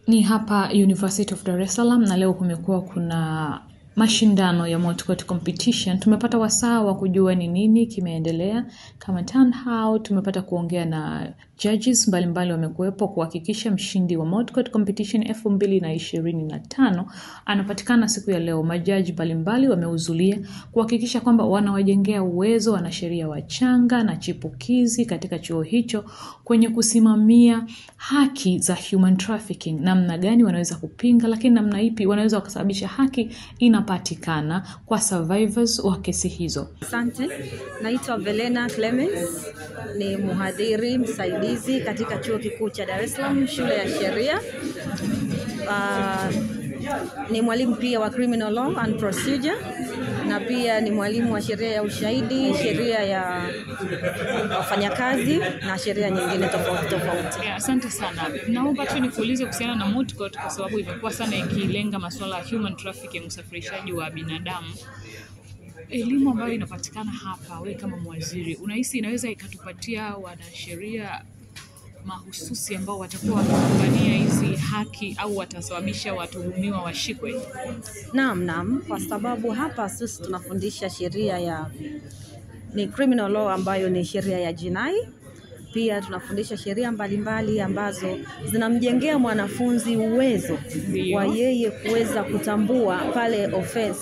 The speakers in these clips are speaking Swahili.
Ni hapa University of Dar es Salaam na leo kumekuwa kuna mashindano ya Moot competition. Tumepata wasaa wa kujua ni nini kimeendelea. Kama town hall tumepata kuongea na judges mbalimbali wamekuwepo kuhakikisha mshindi wa Moot competition 2025 anapatikana siku ya leo. Majaji mbalimbali wamehudhuria kuhakikisha kwamba wanawajengea uwezo wanasheria wachanga na chipukizi katika chuo hicho kwenye kusimamia haki za human trafficking, namna gani wanaweza kupinga, lakini namna ipi wanaweza kusababisha haki inapatikana kwa survivors wa kesi hizo. Asante, naitwa Velena Clemens, ni mhadhiri msaidizi katika chuo kikuu cha Dar es Salaam, shule ya sheria. Ni mwalimu pia wa criminal law and procedure, na pia ni mwalimu wa sheria ya ushahidi, sheria ya wafanyakazi na sheria nyingine tofauti. Asante sana. Naomba tu nikuulize kuhusiana na Moot Court kwa sababu imekuwa sana ikilenga masuala ya human trafficking, usafirishaji wa binadamu. Elimu ambayo inapatikana hapa, wewe kama mwaziri, unahisi inaweza ikatupatia wanasheria mahususi ambao watakuwa wakipambania hizi haki au watasababisha watuhumiwa washikwe? Naam, kwa sababu hapa sisi tunafundisha sheria ni criminal law ambayo ni sheria ya jinai. Pia tunafundisha sheria mbalimbali ambazo zinamjengea mwanafunzi uwezo wa yeye kuweza kutambua pale offense,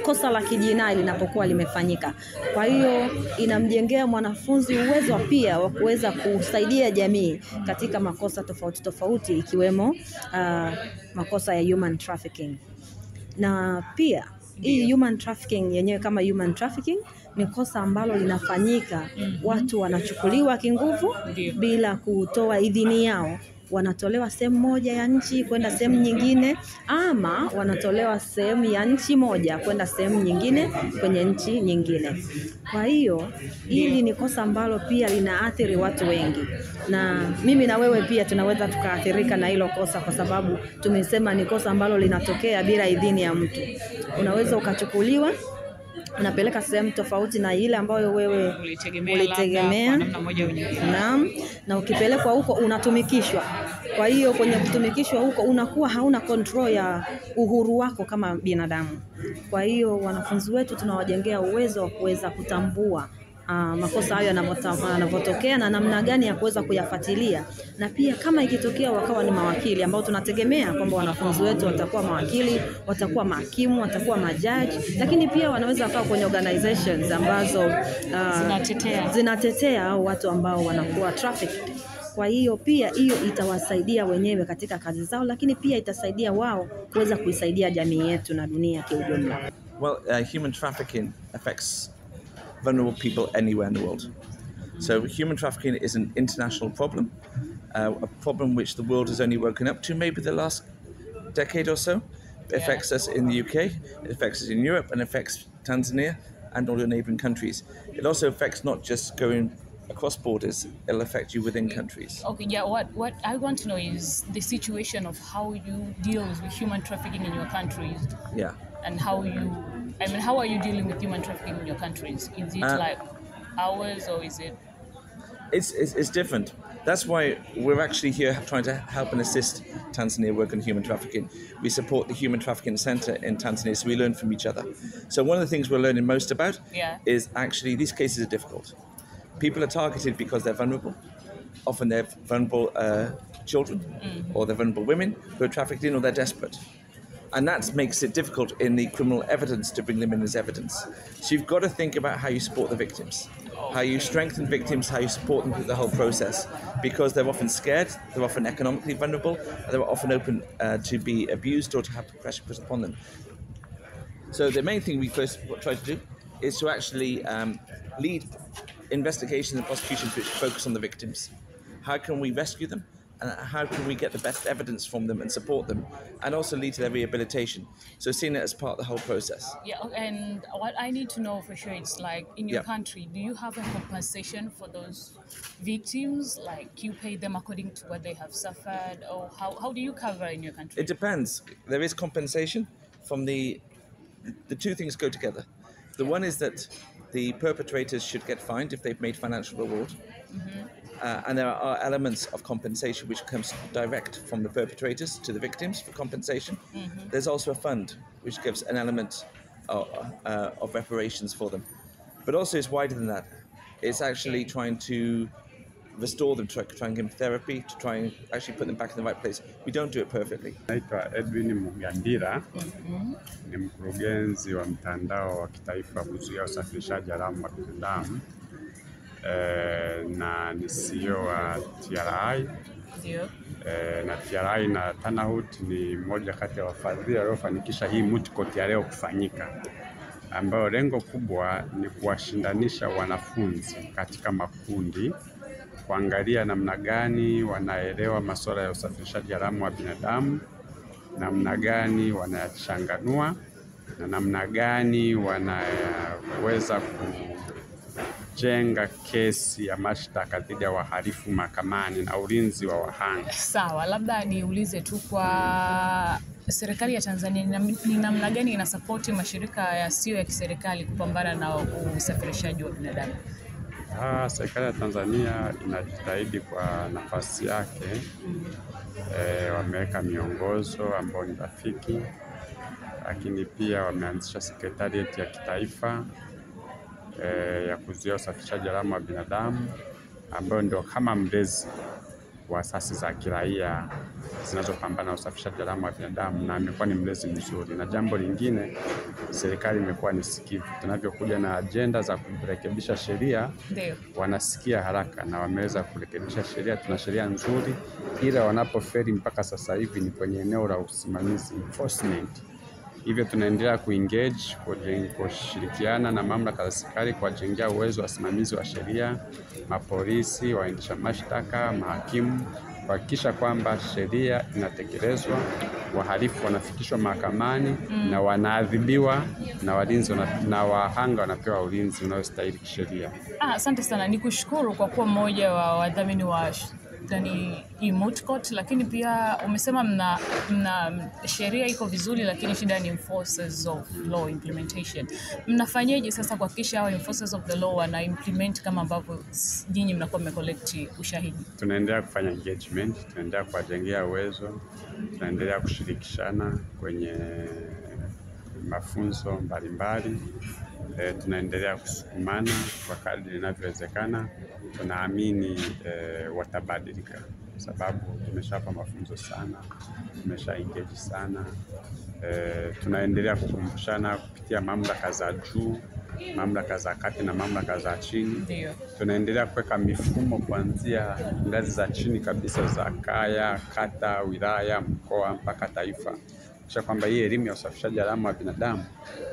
kosa la kijinai linapokuwa limefanyika. Kwa hiyo inamjengea mwanafunzi uwezo pia wa kuweza kusaidia jamii katika makosa tofauti ikiwemo makosa ya human trafficking. Na pia hii human trafficking yenyewe kama human trafficking ni kosa ambalo linafanyika, watu wanachukuliwa kinguvu bila kutoa idhini yao. Wanatolewa sehemu moja ya nchi kwenda sehemu nyingine, ama wanatolewa sehemu ya nchi moja kwenda sehemu nyingine kwenye nchi nyingine. Kwa hiyo hili ni kosa ambalo pia linaathiri watu wengi, na mimi na wewe pia tunaweza tukaathirika na hilo kosa, kwa sababu tumesema ni kosa ambalo linatokea bila idhini ya mtu. Unaweza ukachukuliwa, unapeleka sehemu tofauti na ile ambayo wewe ulitegemea. Na ukipelekwa huko unatumikishwa. Kwa hiyo kwenye kutumikishwa huko unakuwa hauna control ya uhuru wako kama binadamu. Kwa hiyo wanafunzi wetu tunawajengea uwezo wa kuweza kutambua makosa hayo yanapotokea na namna gani ya kuweza kuyafuatilia, na pia kama ikitokea wakawa ni mawakili ambao tunategemea kwamba wanafunzi wetu watakuwa mawakili, watakuwa mahakimu, watakuwa majaji, lakini pia wanaweza kuwa kwenye organizations ambazo zinatetea watu ambao wanakuwa trafficked. Kwa hiyo pia hiyo itawasaidia wenyewe katika kazi zao, lakini pia itasaidia wao kuweza kuisaidia jamii yetu na dunia kwa ujumla. Well, human trafficking affects vulnerable people anywhere in the world. So human trafficking is an international problem, a problem which the world has only woken up to maybe the last decade or so. It affects us in the UK, it affects us in Europe, and affects Tanzania and all your neighboring countries. It also affects not just going across borders, it'll affect you within countries. Okay, yeah, what I want to know is the situation of how you deal with human trafficking in your countries. Yeah. And how are you dealing with human trafficking in your countries? Is it like ours, or is it? It's different. That's why we're actually here trying to help and assist Tanzania work on human trafficking. We support the Human Trafficking Center in Tanzania, so we learn from each other. So one of the things we're learning most about is actually these cases are difficult. People are targeted because they're vulnerable. Often they're vulnerable children, or they're vulnerable women who are trafficked in, or they're desperate. And that makes it difficult in the criminal evidence to bring them in as evidence. So you've got to think about how you support the victims, how you strengthen victims, how you support them through the whole process, because they're often scared, they're often economically vulnerable, and they're often open to be abused or to have pressure put upon them. So the main thing we first try to do is to actually lead investigations and prosecutions which focus on the victims. How can we rescue them? And how can we get the best evidence from them and support them, and also lead to their rehabilitation? So seeing it as part of the whole process. Yeah, and what I need to know for sure, it's like in your country, do you have a compensation for those victims? Like you pay them according to what they have suffered, or how do you cover in your country? It depends. There is compensation from the two things go together. The one is that the perpetrators should get fined if they've made financial reward. And there are elements of compensation which comes direct from the perpetrators to the victims for compensation. There's also a fund which gives an element of reparations for them. But also it's wider than that. It's actually trying to restore them, try and give them therapy, to try and actually put them back in the right place. We don't do it perfectly. Naitwa Edwin Mugandira, ni mkurugenzi wa mtandao wa kitaifa kuzuia usafirishaji haramu wa binadamu na ni CEO wa TRI. Na TRI na Tanahut ni moja kati ya wafadhili waliofanikisha hii moot court ya leo kufanyika, ambayo lengo kubwa ni kuwashindanisha wanafunzi katika makundi, kuangalia namna gani wanaelewa masuala ya usafirishaji haramu wa binadamu, namna gani wanayachanganua na namna gani wanaweza kujenga kesi ya mashtaka dhidi ya wahalifu mahakamani na ulinzi wa wahanga. Sawa, labda niulize tu kwa serikali ya Tanzania ni namna gani inasapoti mashirika yasiyo ya kiserikali kupambana na usafirishaji wa binadamu? Serikali ya Tanzania inajitahidi kwa nafasi yake. Wameweka miongozo ambayo ni rafiki, lakini pia wameanzisha sekretarieti ya kitaifa ya kuzuia usafirishaji haramu wa binadamu, ambayo ndio kama mlezi wa asasi za kiraia zinazopambana na usafirishaji haramu wa binadamu, na imekuwa ni mlezi mzuri. Na jambo lingine, serikali imekuwa ni sikivu. Tunavyokuja na ajenda za kurekebisha sheria, wanasikia haraka na wameweza kurekebisha sheria. Tuna sheria nzuri, ila wanapoferi mpaka sasa hivi ni kwenye eneo la usimamizi, enforcement. Hivyo tunaendelea kuengage, kushirikiana na mamlaka za serikali kuwajengea uwezo wa wasimamizi wa sheria, mapolisi, waendesha mashtaka, mahakimu, kuhakikisha kwamba sheria inatekelezwa, wahalifu wanafikishwa mahakamani na wanaadhibiwa, na walinzi na wahanga wanapewa ulinzi unaostahili kisheria. Asante sana, nikushukuru kwa kuwa mmoja wa wadhamini wa hii moot court, lakini pia umesema mna sheria iko vizuri, lakini shida ni enforcers of law implementation. Mnafanyaje sasa kuhakikisha hao enforcers of the law wana implement kama ambavyo nyinyi mnakuwa mmecollect ushahidi? Tunaendelea kufanya engagement, tunaendelea kuwajengea uwezo, tunaendelea kushirikishana kwenye mafunzo mbalimbali. Tunaendelea kusukumana kwa kadri inavyowezekana. Tunaamini watabadilika, sababu tumeshapa mafunzo sana, tumesha engage sana. Tunaendelea kukumbushana kupitia mamlaka za juu, mamlaka za kati na mamlaka za chini. Tunaendelea kuweka mifumo kuanzia ngazi za chini kabisa za kaya, kata, wilaya, mkoa mpaka taifa, kisha kwamba hii elimu ya usafirishaji haramu wa binadamu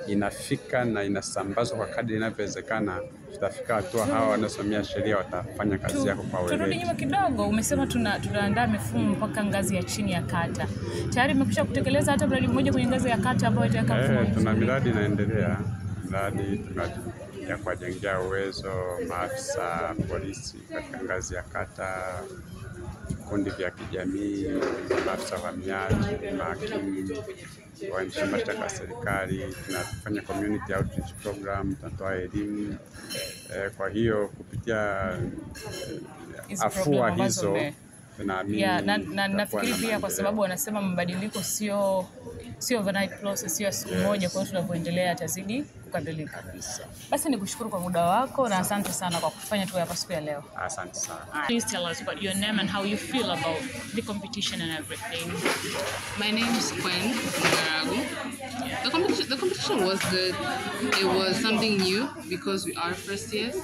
inafika na inasambazwa kwa kadri inavyowezekana. Tutafika hatua hawa wanaosomea sheria watafanya kazi yako kwa weledi. Turudi nyuma kidogo, umesema tunaandaa mifumo mpaka ngazi ya chini ya kata. Tayari mmekwisha kutekeleza hata mradi mmoja kwenye ngazi ya kata ambayo itaweka mfumo? Tuna miradi inaendelea. Miradi ya kuwajengea uwezo maafisa polisi katika ngazi ya kata, vikundi vya kijamii, maafisa uhamiaji, mahakimu, waendesha mashtaka ya serikali. Tunafanya community outreach program, tunatoa elimu. Kwa hiyo kupitia afua hizo tunaamini na nafikiri pia kwa sababu wanasema mabadiliko sio overnight process, sio siku moja. Kwa hiyo tunapoendelea yatazidi kukamilika. Basi nikushukuru kwa muda wako na asante sana kwa kufanya tu hapa siku ya leo. Asante sana. Please tell us about your name and how you feel about the competition and everything. My name is Gwen Ngaragu. The competition was good. It was something new because we are first years,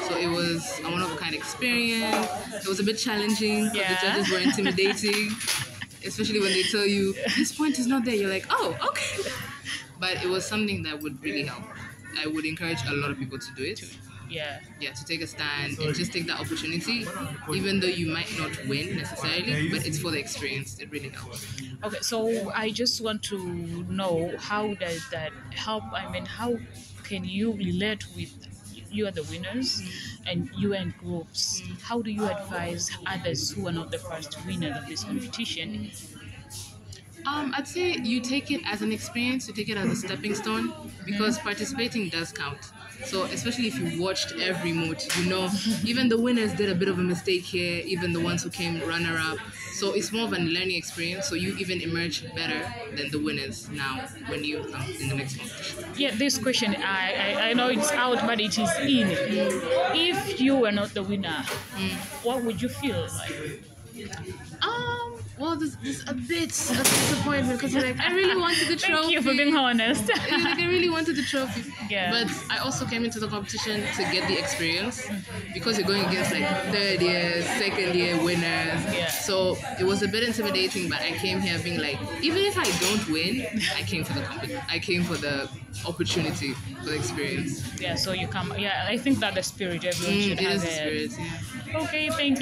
so it was a one-of-a-kind experience. It was a bit challenging because the judges were intimidating, especially when they tell you this point is not there. You're like, oh, okay. But it was something that would really help. I would encourage a lot of people to do it. To take a stand and just take that opportunity, even though you might not win necessarily, but it's for the experience. It really helps. Okay, so I just want to know, how does that help? I mean, how can you relate with, you are the winners and you and groups? How do you advise others who are not the first winners of this competition? I'd say you take it as an experience, you take it as a stepping stone, because participating does count. So especially if you watched every moot, you know, even the winners did a bit of a mistake here, even the ones who came runner-up. So it's more of a learning experience. So you even emerge better than the winners now when you come in the next competition. Yeah, this question, I know it's out, but it is in. If you were not the winner, what would you feel like? Well, there's a bit of disappointment because like I really wanted the trophy. Thank you for being honest. Like I really wanted the trophy. Yeah. But I also came into the competition to get the experience because you're going against like third year, second year winners. Yeah. So it was a bit intimidating, but I came here being like, even if I don't win, I came for I came for the opportunity, for the experience. Yeah, so you come. Yeah, I think that the spirit everyone should It have. is the spirit, yeah. Okay, thank you.